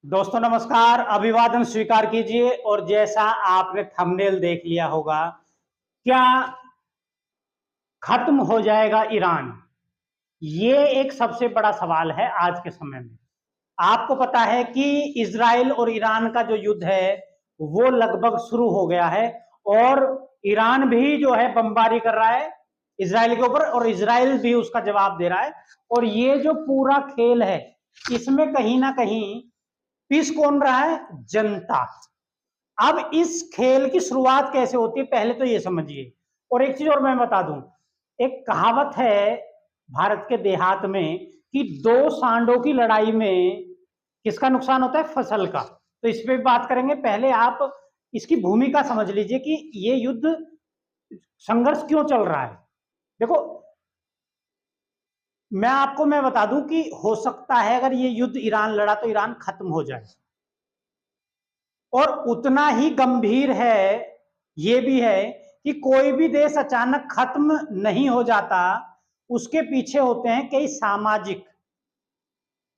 दोस्तों नमस्कार, अभिवादन स्वीकार कीजिए। और जैसा आपने थंबनेल देख लिया होगा, क्या खत्म हो जाएगा ईरान? ये एक सबसे बड़ा सवाल है आज के समय में। आपको पता है कि इजराइल और ईरान का जो युद्ध है वो लगभग शुरू हो गया है और ईरान भी जो है बमबारी कर रहा है इजराइल के ऊपर और इजराइल भी उसका जवाब दे रहा है। और ये जो पूरा खेल है इसमें कहीं ना कहीं पीस कौन रहा है? जनता। अब इस खेल की शुरुआत कैसे होती है पहले तो ये समझिए। और एक चीज और मैं बता दूं, एक कहावत है भारत के देहात में कि दो सांडों की लड़ाई में किसका नुकसान होता है? फसल का। तो इस पे भी बात करेंगे। पहले आप इसकी भूमिका समझ लीजिए कि ये युद्ध संघर्ष क्यों चल रहा है। देखो, मैं बता दूं कि हो सकता है अगर ये युद्ध ईरान लड़ा तो ईरान खत्म हो जाए। और उतना ही गंभीर है ये भी है कि कोई भी देश अचानक खत्म नहीं हो जाता, उसके पीछे होते हैं कई सामाजिक,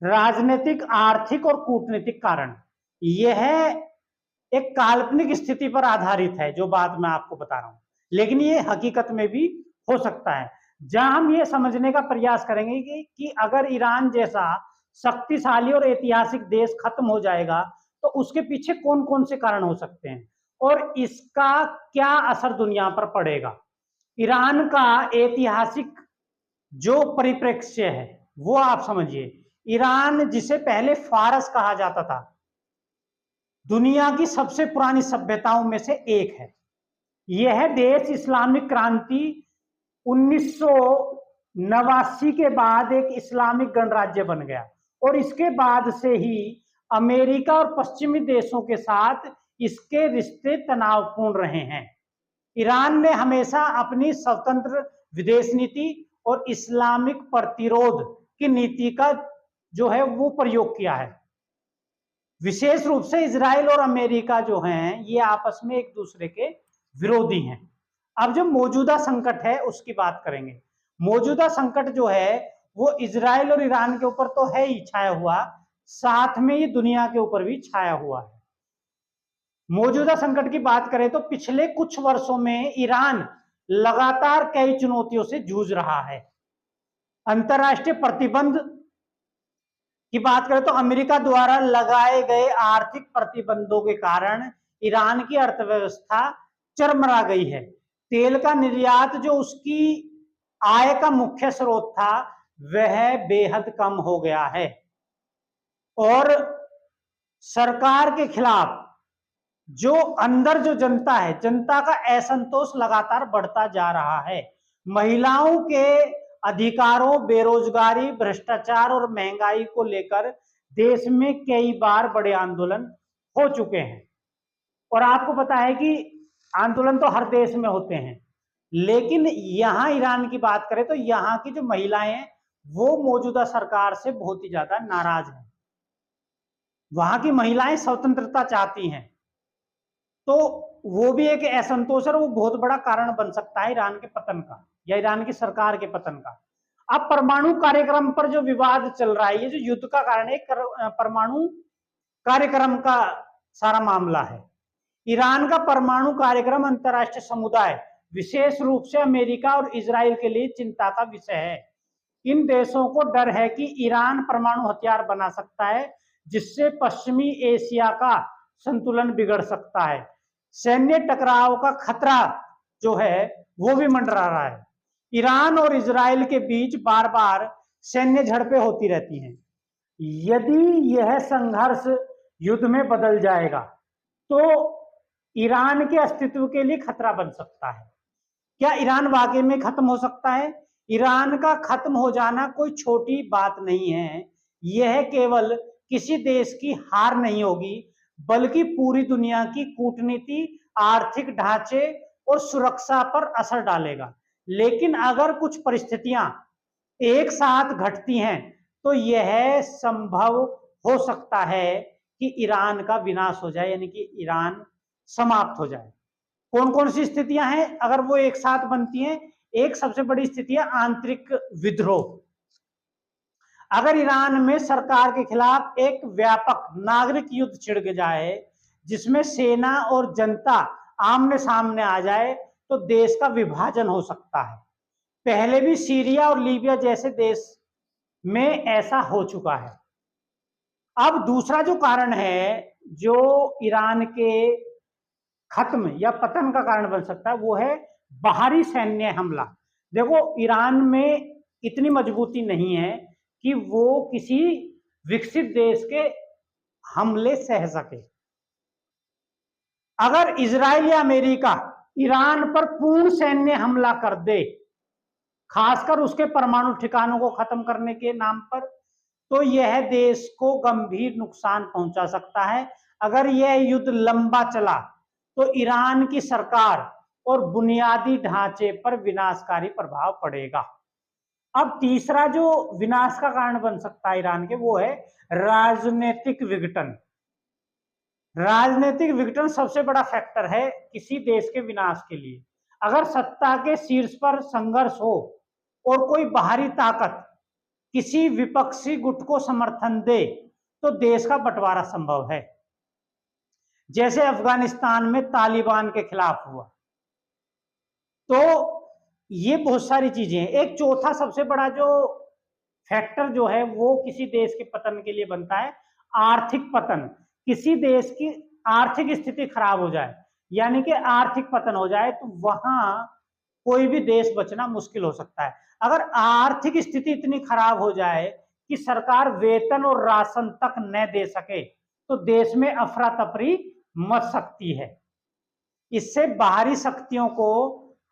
राजनीतिक, आर्थिक और कूटनीतिक कारण। यह एक काल्पनिक स्थिति पर आधारित है जो बात मैं आपको बता रहा हूं, लेकिन ये हकीकत में भी हो सकता है। जहां हम ये समझने का प्रयास करेंगे कि अगर ईरान जैसा शक्तिशाली और ऐतिहासिक देश खत्म हो जाएगा तो उसके पीछे कौन कौन से कारण हो सकते हैं और इसका क्या असर दुनिया पर पड़ेगा। ईरान का ऐतिहासिक जो परिप्रेक्ष्य है वो आप समझिए। ईरान, जिसे पहले फारस कहा जाता था, दुनिया की सबसे पुरानी सभ्यताओं में से एक है। यह देश इस्लामिक क्रांति 1989 के बाद एक इस्लामिक गणराज्य बन गया और इसके बाद से ही अमेरिका और पश्चिमी देशों के साथ इसके रिश्ते तनावपूर्ण रहे हैं। ईरान ने हमेशा अपनी स्वतंत्र विदेश नीति और इस्लामिक प्रतिरोध की नीति का जो है वो प्रयोग किया है। विशेष रूप से इजराइल और अमेरिका जो हैं ये आपस में एक दूसरे के विरोधी हैं। अब जो मौजूदा संकट है उसकी बात करेंगे। मौजूदा संकट जो है वो इजराइल और ईरान के ऊपर तो है ही छाया हुआ, साथ में ये दुनिया के ऊपर भी छाया हुआ है। मौजूदा संकट की बात करें तो पिछले कुछ वर्षों में ईरान लगातार कई चुनौतियों से जूझ रहा है। अंतरराष्ट्रीय प्रतिबंध की बात करें तो अमेरिका द्वारा लगाए गए आर्थिक प्रतिबंधों के कारण ईरान की अर्थव्यवस्था चरमरा गई है। तेल का निर्यात जो उसकी आय का मुख्य स्रोत था वह बेहद कम हो गया है और सरकार के खिलाफ जो अंदर जो जनता है, जनता का असंतोष लगातार बढ़ता जा रहा है। महिलाओं के अधिकारों, बेरोजगारी, भ्रष्टाचार और महंगाई को लेकर देश में कई बार बड़े आंदोलन हो चुके हैं। और आपको पता है कि आंदोलन तो हर देश में होते हैं, लेकिन यहां ईरान की बात करें तो यहां की जो महिलाएं हैं वो मौजूदा सरकार से बहुत ही ज्यादा नाराज हैं। वहां की महिलाएं स्वतंत्रता चाहती हैं, तो वो भी एक असंतोष है और वो बहुत बड़ा कारण बन सकता है ईरान के पतन का या ईरान की सरकार के पतन का। अब परमाणु कार्यक्रम पर जो विवाद चल रहा है, ये जो युद्ध का कारण है परमाणु कार्यक्रम का सारा मामला है। ईरान का परमाणु कार्यक्रम अंतरराष्ट्रीय समुदाय, विशेष रूप से अमेरिका और इजराइल के लिए चिंता का विषय है। इन देशों को डर है कि ईरान परमाणु हथियार बना सकता है जिससे पश्चिमी एशिया का संतुलन बिगड़ सकता है। सैन्य टकराव का खतरा जो है वो भी मंडरा रहा है। ईरान और इजराइल के बीच बार बार सैन्य झड़पें होती रहती हैं। यदि यह संघर्ष युद्ध में बदल जाएगा तो ईरान के अस्तित्व के लिए खतरा बन सकता है। क्या ईरान वाकई में खत्म हो सकता है? ईरान का खत्म हो जाना कोई छोटी बात नहीं है। यह केवल किसी देश की हार नहीं होगी, बल्कि पूरी दुनिया की कूटनीति, आर्थिक ढांचे और सुरक्षा पर असर डालेगा। लेकिन अगर कुछ परिस्थितियां एक साथ घटती हैं तो यह संभव हो सकता है कि ईरान का विनाश हो जाए, यानी कि ईरान समाप्त हो जाए। कौन कौन सी स्थितियां हैं अगर वो एक साथ बनती हैं? एक सबसे बड़ी स्थिति है आंतरिक विद्रोह। अगर ईरान में सरकार के खिलाफ एक व्यापक नागरिक युद्ध छिड़ जाए जिसमें सेना और जनता आमने सामने आ जाए तो देश का विभाजन हो सकता है। पहले भी सीरिया और लीबिया जैसे देश में ऐसा हो चुका है। अब दूसरा जो कारण है जो ईरान के खत्म या पतन का कारण बन सकता है वो है बाहरी सैन्य हमला। देखो ईरान में इतनी मजबूती नहीं है कि वो किसी विकसित देश के हमले सह सके। अगर इजराइल या अमेरिका ईरान पर पूर्ण सैन्य हमला कर दे, खासकर उसके परमाणु ठिकानों को खत्म करने के नाम पर, तो यह देश को गंभीर नुकसान पहुंचा सकता है। अगर यह युद्ध लंबा चला तो ईरान की सरकार और बुनियादी ढांचे पर विनाशकारी प्रभाव पड़ेगा। अब तीसरा जो विनाश का कारण बन सकता है ईरान के, वो है राजनीतिक विघटन। राजनीतिक विघटन सबसे बड़ा फैक्टर है किसी देश के विनाश के लिए। अगर सत्ता के शीर्ष पर संघर्ष हो और कोई बाहरी ताकत किसी विपक्षी गुट को समर्थन दे तो देश का बंटवारा संभव है, जैसे अफगानिस्तान में तालिबान के खिलाफ हुआ। तो ये बहुत सारी चीजें हैं। एक चौथा सबसे बड़ा जो फैक्टर जो है वो किसी देश के पतन के लिए बनता है आर्थिक पतन। किसी देश की आर्थिक स्थिति खराब हो जाए, यानी कि आर्थिक पतन हो जाए, तो वहां कोई भी देश बचना मुश्किल हो सकता है। अगर आर्थिक स्थिति इतनी खराब हो जाए कि सरकार वेतन और राशन तक न दे सके तो देश में अफरा तफरी मच सकती है। इससे बाहरी शक्तियों को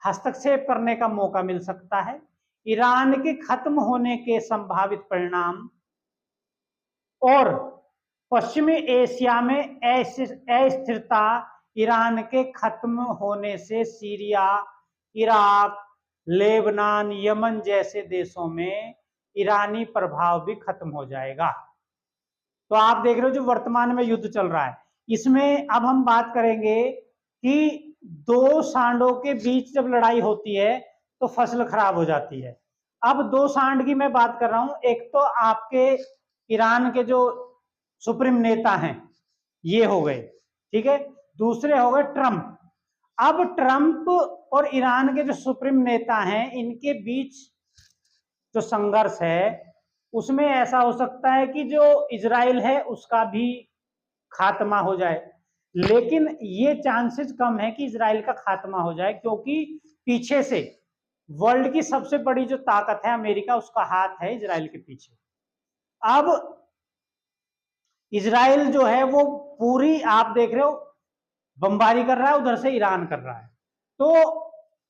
हस्तक्षेप करने का मौका मिल सकता है। ईरान के खत्म होने के संभावित परिणाम और पश्चिमी एशिया में अस्थिरता। ईरान के खत्म होने से सीरिया, इराक, लेबनान, यमन जैसे देशों में ईरानी प्रभाव भी खत्म हो जाएगा। तो आप देख रहे हो जो वर्तमान में युद्ध चल रहा है, इसमें अब हम बात करेंगे कि दो सांडों के बीच जब लड़ाई होती है तो फसल खराब हो जाती है। अब दो सांड की मैं बात कर रहा हूं। एक तो आपके ईरान के जो सुप्रीम नेता हैं ये हो गए, ठीक है। दूसरे हो गए ट्रंप। अब ट्रंप और ईरान के जो सुप्रीम नेता हैं इनके बीच जो संघर्ष है उसमें ऐसा हो सकता है कि जो इजराइल है उसका भी खात्मा हो जाए, लेकिन ये चांसेस कम है कि इजराइल का खात्मा हो जाए, क्योंकि पीछे से वर्ल्ड की सबसे बड़ी जो ताकत है अमेरिका, उसका हाथ है इजराइल के पीछे। अब इजराइल जो है वो पूरी आप देख रहे हो बमबारी कर रहा है, उधर से ईरान कर रहा है। तो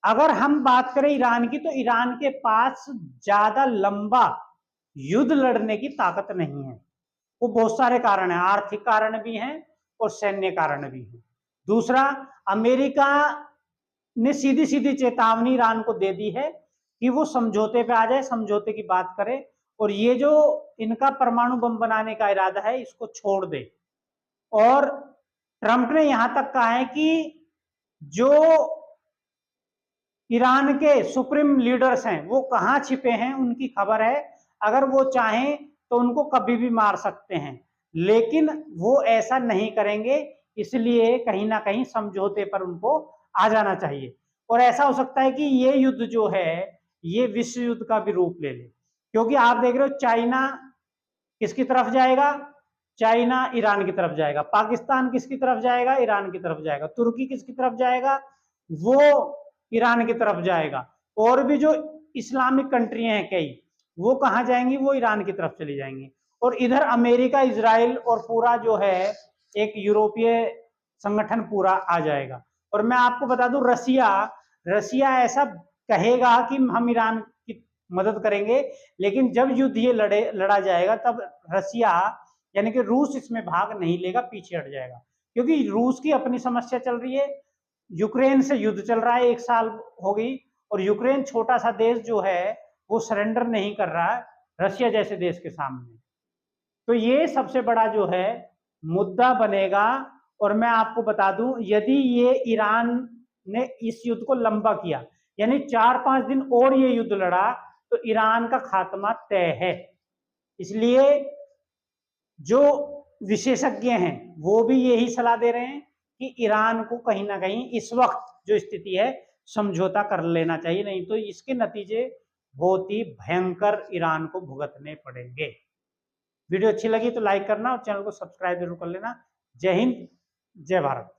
अगर हम बात करें ईरान की, तो ईरान के पास ज्यादा लंबा युद्ध लड़ने की ताकत नहीं है। वो बहुत सारे कारण हैं, आर्थिक कारण भी हैं और सैन्य कारण भी हैं। दूसरा, अमेरिका ने सीधी सीधी चेतावनी ईरान को दे दी है कि वो समझौते पे आ जाए, समझौते की बात करे और ये जो इनका परमाणु बम बनाने का इरादा है इसको छोड़ दे। और ट्रंप ने यहां तक कहा है कि जो ईरान के सुप्रीम लीडर्स हैं वो कहां छिपे हैं उनकी खबर है, अगर वो चाहें तो उनको कभी भी मार सकते हैं, लेकिन वो ऐसा नहीं करेंगे। इसलिए कहीं ना कहीं समझौते पर उनको आ जाना चाहिए। और ऐसा हो सकता है कि ये युद्ध जो है ये विश्व युद्ध का भी रूप ले ले, क्योंकि आप देख रहे हो चाइना किसकी तरफ जाएगा, चाइना ईरान की तरफ जाएगा। पाकिस्तान किसकी तरफ जाएगा, ईरान की तरफ जाएगा। तुर्की किसकी तरफ जाएगा, वो ईरान की तरफ जाएगा। और भी जो इस्लामिक कंट्री हैं कई, वो कहां जाएंगी, वो ईरान की तरफ चली जाएंगी। और इधर अमेरिका, इजराइल और पूरा जो है एक यूरोपीय संगठन पूरा आ जाएगा। और मैं आपको बता दूं, रसिया ऐसा कहेगा कि हम ईरान की मदद करेंगे, लेकिन जब युद्ध ये लड़ा जाएगा तब रसिया यानी कि रूस इसमें भाग नहीं लेगा, पीछे हट जाएगा, क्योंकि रूस की अपनी समस्या चल रही है। यूक्रेन से युद्ध चल रहा है, 1 साल हो गई, और यूक्रेन छोटा सा देश जो है वो सरेंडर नहीं कर रहा है रशिया जैसे देश के सामने। तो ये सबसे बड़ा जो है मुद्दा बनेगा। और मैं आपको बता दूं, यदि ये ईरान ने इस युद्ध को लंबा किया, यानी 4-5 दिन और ये युद्ध लड़ा, तो ईरान का खात्मा तय है। इसलिए जो विशेषज्ञ हैं वो भी यही सलाह दे रहे हैं कि ईरान को कहीं ना कहीं इस वक्त जो स्थिति है समझौता कर लेना चाहिए, नहीं तो इसके नतीजे बहुत ही भयंकर ईरान को भुगतने पड़ेंगे। वीडियो अच्छी लगी तो लाइक करना और चैनल को सब्सक्राइब जरूर कर लेना। जय हिंद, जय भारत।